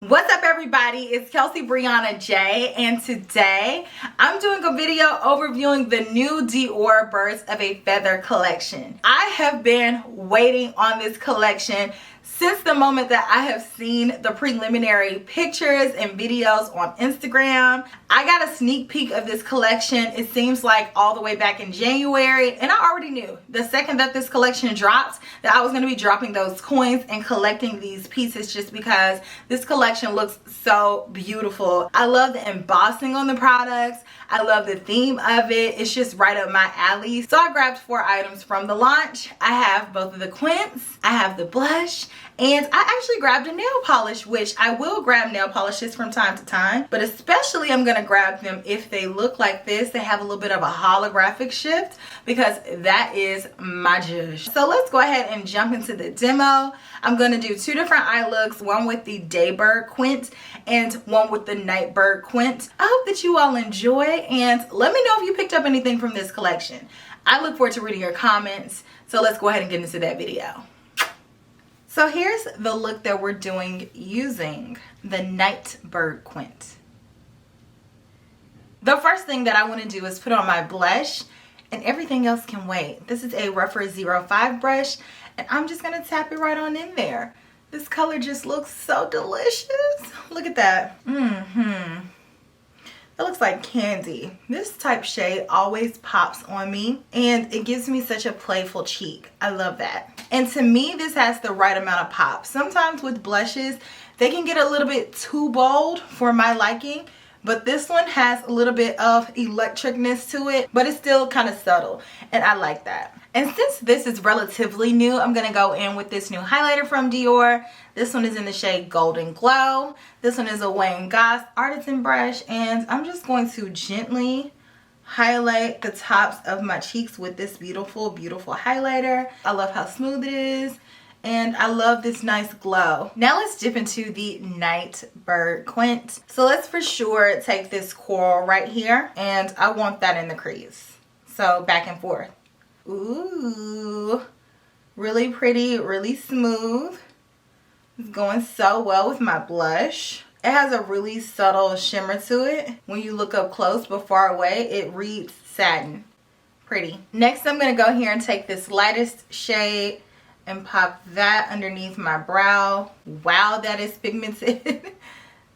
What's up, everybody? It's Kelsee Briana J, and today I'm doing a video overviewing the new Dior Birds of a Feather collection. I have been waiting on this collection since the moment that I have seen the preliminary pictures and videos on Instagram. I got a sneak peek of this collection, it seems like all the way back in January, and I already knew the second that this collection dropped that I was going to be dropping those coins and collecting these pieces just because this collection looks so beautiful. I love the embossing on the products. I love the theme of it. It's just right up my alley. So I grabbed 4 items from the launch. I have both of the quints, I have the blush, and I actually grabbed a nail polish, which I will grab nail polishes from time to time, but especially I'm gonna grab them if they look like this. They have a little bit of a holographic shift because that is my juice. So let's go ahead and jump into the demo. I'm gonna do 2 different eye looks, one with the Daybird quint and one with the Nightbird quint. I hope that you all enjoy, and let me know if you picked up anything from this collection. I look forward to reading your comments, so let's go ahead and get into that video. So here's the look that we're doing using the Nightbird quint. The first thing that I want to do is put on my blush, and everything else can wait. This is a rougher 05 brush, and I'm just going to tap it right on in there. This color just looks so delicious. Look at that. It looks like candy. This type shade always pops on me, and it gives me such a playful cheek. I love that. And to me, this has the right amount of pop. Sometimes with blushes, they can get a little bit too bold for my liking, but this one has a little bit of electricness to it, but it's still kind of subtle, and I like that. And since this is relatively new, I'm going to go in with this new highlighter from Dior. This one is in the shade Golden Glow. This one is a Wayne Goss Artisan brush, and I'm just going to gently highlight the tops of my cheeks with this beautiful, beautiful highlighter. I love how smooth it is, and I love this nice glow. Now let's dip into the Nightbird quint. So let's for sure take this coral right here, and I want that in the crease. So back and forth. Ooh, really pretty, really smooth. It's going so well with my blush. It has a really subtle shimmer to it. When you look up close but far away, it reads satin. Pretty. Next, I'm going to go here and take this lightest shade and pop that underneath my brow. Wow, that is pigmented.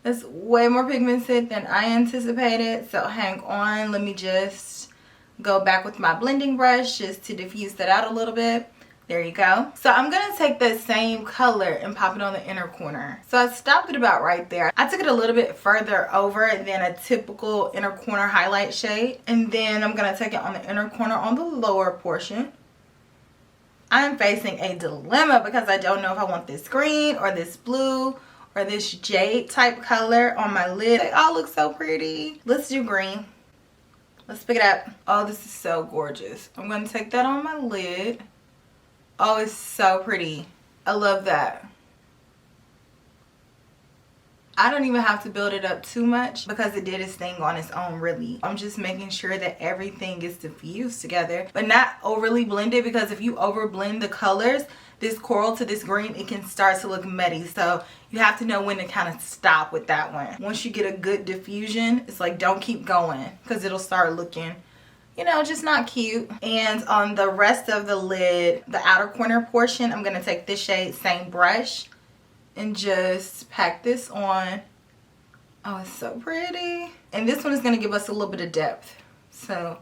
That's way more pigmented than I anticipated. So hang on, let me just go back with my blending brush just to diffuse that out a little bit. There you go. So I'm going to take the same color and pop it on the inner corner. So I stopped it about right there. I took it a little bit further over than a typical inner corner highlight shade. And then I'm going to take it on the inner corner on the lower portion. I am facing a dilemma because I don't know if I want this green or this blue or this jade type color on my lid. They all look so pretty. Let's do green. Let's pick it up. Oh, this is so gorgeous. I'm going to take that on my lid. Oh, it's so pretty. I love that. I don't even have to build it up too much because it did its thing on its own, really. I'm just making sure that everything is diffused together, but not overly blended, because if you over blend the colors, this coral to this green, it can start to look muddy. So you have to know when to kind of stop with that one. Once you get a good diffusion, it's like don't keep going because it'll start looking, you know, just not cute. And on the rest of the lid, the outer corner portion, I'm going to take this shade, same brush, and just pack this on. Oh, it's so pretty. And this one is going to give us a little bit of depth. So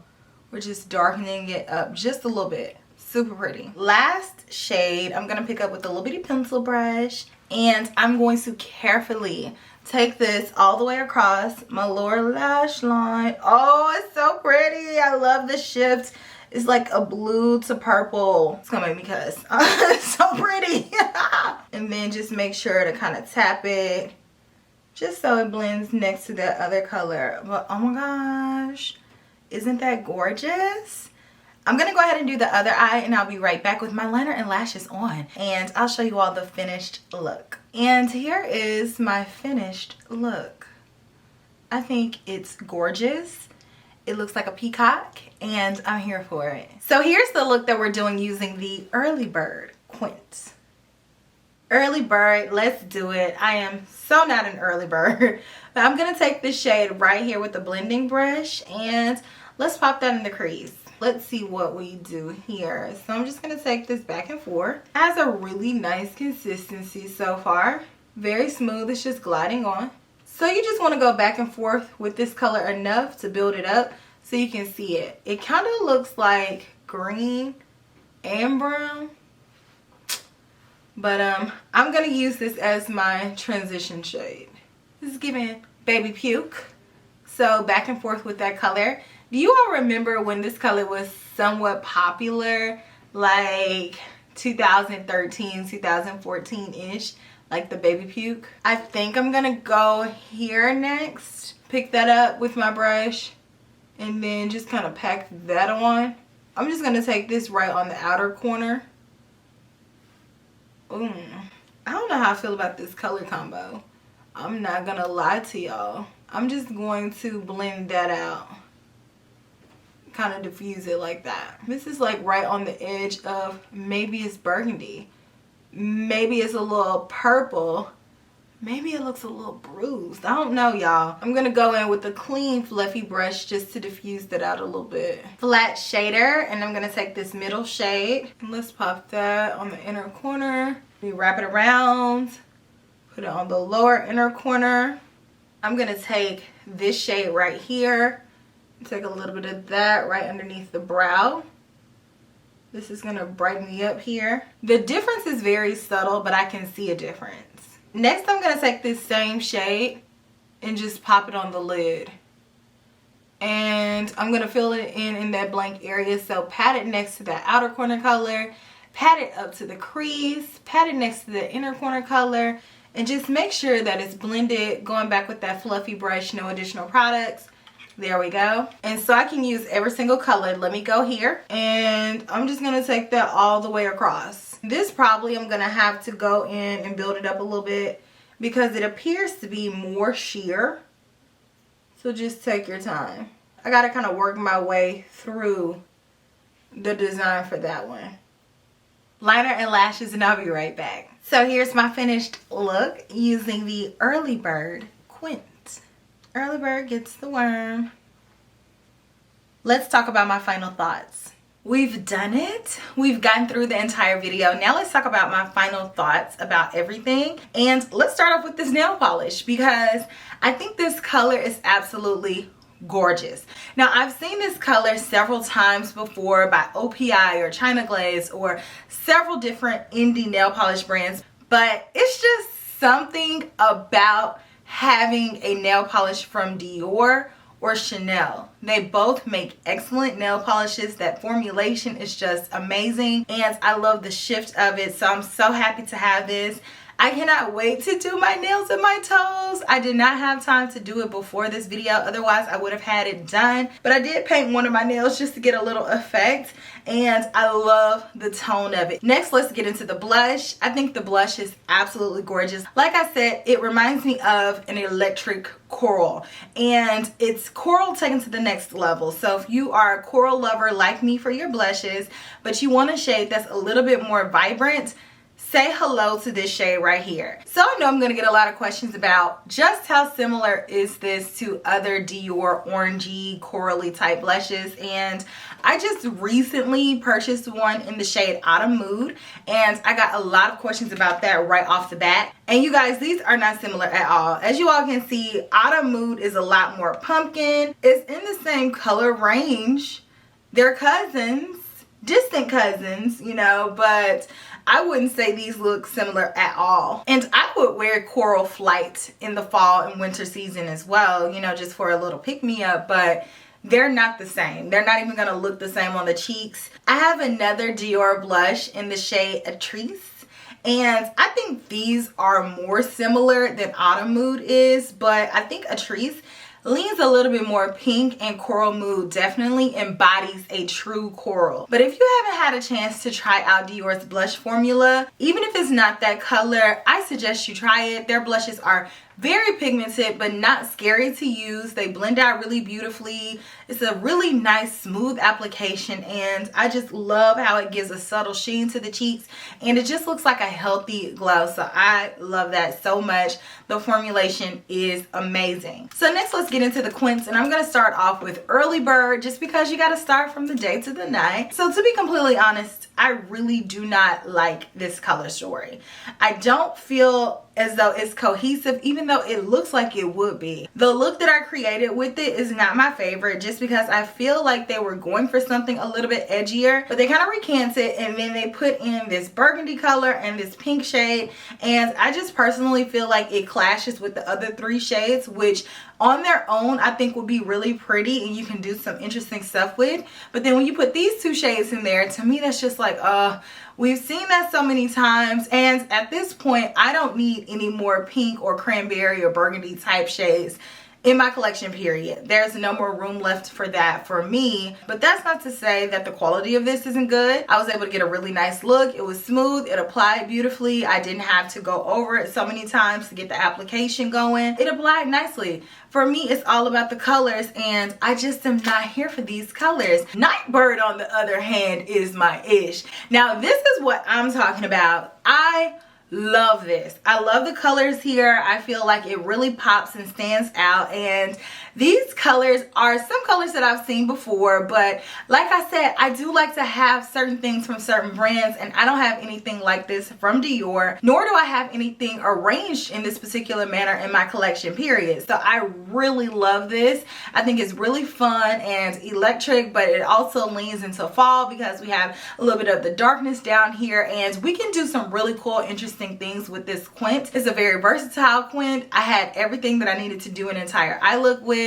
we're just darkening it up just a little bit. Super pretty. Last shade, I'm going to pick up with a little bitty pencil brush, and I'm going to carefully take this all the way across my lower lash line. Oh, it's so pretty. I love the shift. It's like a blue to purple. It's gonna make me cuss. It's so pretty. And then just make sure to kind of tap it just so it blends next to that other color. But oh my gosh, isn't that gorgeous? I'm gonna go ahead and do the other eye, and I'll be right back with my liner and lashes on, and I'll show you all the finished look. And here is my finished look. I think it's gorgeous. It looks like a peacock, and I'm here for it. So here's the look that we're doing using the Early Bird quint. Early bird, let's do it. I am so not an early bird. But I'm going to take this shade right here with the blending brush and let's pop that in the crease. Let's see what we do here. So I'm just going to take this back and forth. It has a really nice consistency so far. Very smooth, it's just gliding on. So you just want to go back and forth with this color enough to build it up so you can see it. It kind of looks like green and brown. But I'm going to use this as my transition shade. This is giving baby puke. So back and forth with that color. Do you all remember when this color was somewhat popular? Like 2013, 2014-ish. Like the baby puke. I think I'm going to go here next. Pick that up with my brush. And then just kind of pack that on. I'm just going to take this right on the outer corner. I don't know how I feel about this color combo. I'm not gonna lie to y'all. I'm just going to blend that out. Kind of diffuse it like that. This is like right on the edge of, maybe it's burgundy. Maybe it's a little purple. Maybe it looks a little bruised. I don't know, y'all. I'm gonna go in with a clean fluffy brush just to diffuse that out a little bit. Flat shader, and I'm gonna take this middle shade and let's pop that on the inner corner. We wrap it around, put it on the lower inner corner. I'm gonna take this shade right here, take a little bit of that right underneath the brow. This is gonna brighten me up here. The difference is very subtle, but I can see a difference. Next, I'm going to take this same shade and just pop it on the lid. And I'm going to fill it in that blank area. So pat it next to that outer corner color. Pat it up to the crease. Pat it next to the inner corner color. And just make sure that it's blended. Going back with that fluffy brush, no additional products. There we go. And so I can use every single color. Let me go here. And I'm just going to take that all the way across. This probably I'm going to have to go in and build it up a little bit because it appears to be more sheer. So just take your time. I got to kind of work my way through the design for that one. Liner and lashes, and I'll be right back. So here's my finished look using the Early Bird Quint. Early Bird gets the worm. Let's talk about my final thoughts. We've done it. We've gotten through the entire video. Now let's talk about my final thoughts about everything. And let's start off with this nail polish because I think this color is absolutely gorgeous. Now I've seen this color several times before by OPI or China Glaze or several different indie nail polish brands, but it's just something about having a nail polish from Dior or Chanel. They both make excellent nail polishes. That formulation is just amazing and I love the shift of it, so I'm so happy to have this. I cannot wait to do my nails and my toes. I did not have time to do it before this video, otherwise I would have had it done. But I did paint one of my nails just to get a little effect and I love the tone of it. Next, let's get into the blush. I think the blush is absolutely gorgeous. Like I said, it reminds me of an electric coral and it's coral taken to the next level. So if you are a coral lover like me for your blushes, but you want a shade that's a little bit more vibrant, say hello to this shade right here. So I know I'm going to get a lot of questions about just how similar is this to other Dior orangey corally type blushes, and I just recently purchased one in the shade Autumn Mood and I got a lot of questions about that right off the bat. And you guys, these are not similar at all. As you all can see, Autumn Mood is a lot more pumpkin. It's in the same color range. They're cousins, distant cousins, you know, but I wouldn't say these look similar at all. And I would wear Coral Flight in the fall and winter season as well, you know, just for a little pick-me-up, but they're not the same. They're not even gonna look the same on the cheeks. I have another Dior blush in the shade Atrice, and I think these are more similar than Autumn Mood is, but I think Atrice leans a little bit more pink, and Coral Mood definitely embodies a true coral. But if you haven't had a chance to try out Dior's blush formula, even if it's not that color, I suggest you try it. Their blushes are Very pigmented, but not scary to use. They blend out really beautifully. It's a really nice, smooth application, and I just love how it gives a subtle sheen to the cheeks, and it just looks like a healthy glow. So I love that so much. The formulation is amazing. So next, let's get into the quints, and I'm going to start off with Early Bird, just because you got to start from the day to the night. So to be completely honest, I really do not like this color story. I don't feel as though it's cohesive, even though it looks like it would be. The look that I created with it is not my favorite, just because I feel like they were going for something a little bit edgier, but they kind of recanted, and then they put in this burgundy color and this pink shade, and I just personally feel like it clashes with the other 3 shades, which on their own I think would be really pretty and you can do some interesting stuff with. But then when you put these 2 shades in there, to me that's just like, we've seen that so many times, and at this point I don't need any more pink or cranberry or burgundy type shades in my collection, period. There's no more room left for that for me. But that's not to say that the quality of this isn't good. I was able to get a really nice look. It was smooth. It applied beautifully. I didn't have to go over it so many times to get the application going. It applied nicely. For me, it's all about the colors, and I just am not here for these colors. Nightbird, on the other hand, is my ish. Now, this is what I'm talking about. I love this. I love the colors here. I feel like it really pops and stands out, and these colors are some colors that I've seen before, but like I said, I do like to have certain things from certain brands, and I don't have anything like this from Dior, nor do I have anything arranged in this particular manner in my collection, period. So I really love this. I think it's really fun and electric, but it also leans into fall because we have a little bit of the darkness down here, and we can do some really cool, interesting things with this quint. It's a very versatile quint. I had everything that I needed to do an entire eye look with.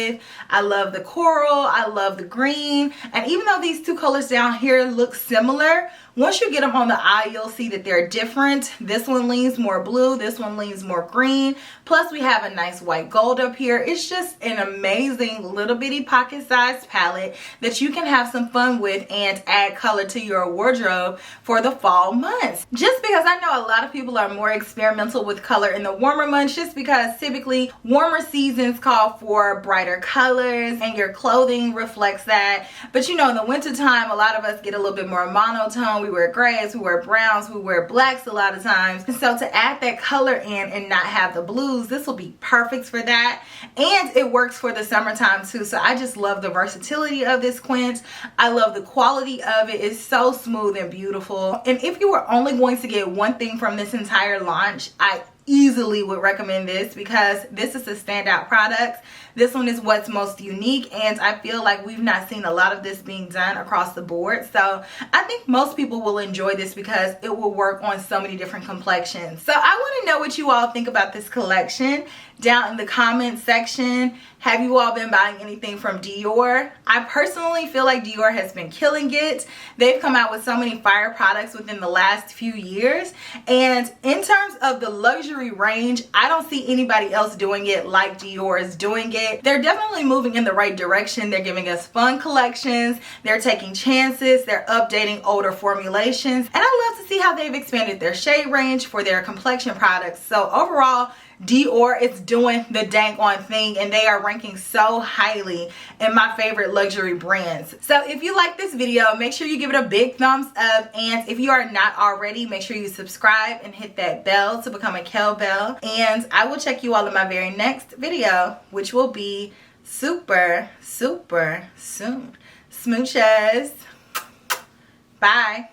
I love the coral, I love the green, and even though these 2 colors down here look similar, once you get them on the eye, you'll see that they're different. This one leans more blue, this one leans more green, plus we have a nice white gold up here. It's just an amazing little bitty pocket sized palette that you can have some fun with and add color to your wardrobe for the fall months. Just because I know a lot of people are more experimental with color in the warmer months, just because typically warmer seasons call for brighter colors and your clothing reflects that. But you know, in the winter time, a lot of us get a little bit more monotone. We wear grays, we wear browns, we wear blacks a lot of times. And so to add that color in and not have the blues, this will be perfect for that. And it works for the summertime too. So I just love the versatility of this quint. I love the quality of it. It's so smooth and beautiful. And if you were only going to get one thing from this entire launch, I easily would recommend this because this is a standout product. This one is what's most unique, and I feel like we've not seen a lot of this being done across the board. So I think most people will enjoy this because it will work on so many different complexions. So I want to know what you all think about this collection down in the comment section. Have you all been buying anything from Dior? I personally feel like Dior has been killing it. They've come out with so many fire products within the last few years, and in terms of the luxury range, I don't see anybody else doing it like Dior is doing it. They're definitely moving in the right direction. They're giving us fun collections. They're taking chances. They're updating older formulations. And I love to see how they've expanded their shade range for their complexion products. So overall, Dior is doing the dang on thing, and they are ranking so highly in my favorite luxury brands. So if you like this video, make sure you give it a big thumbs up, and if you are not already, make sure you subscribe and hit that bell to become a Kel Belle. And I will check you all in my very next video, which will be super soon. Smooches. Bye.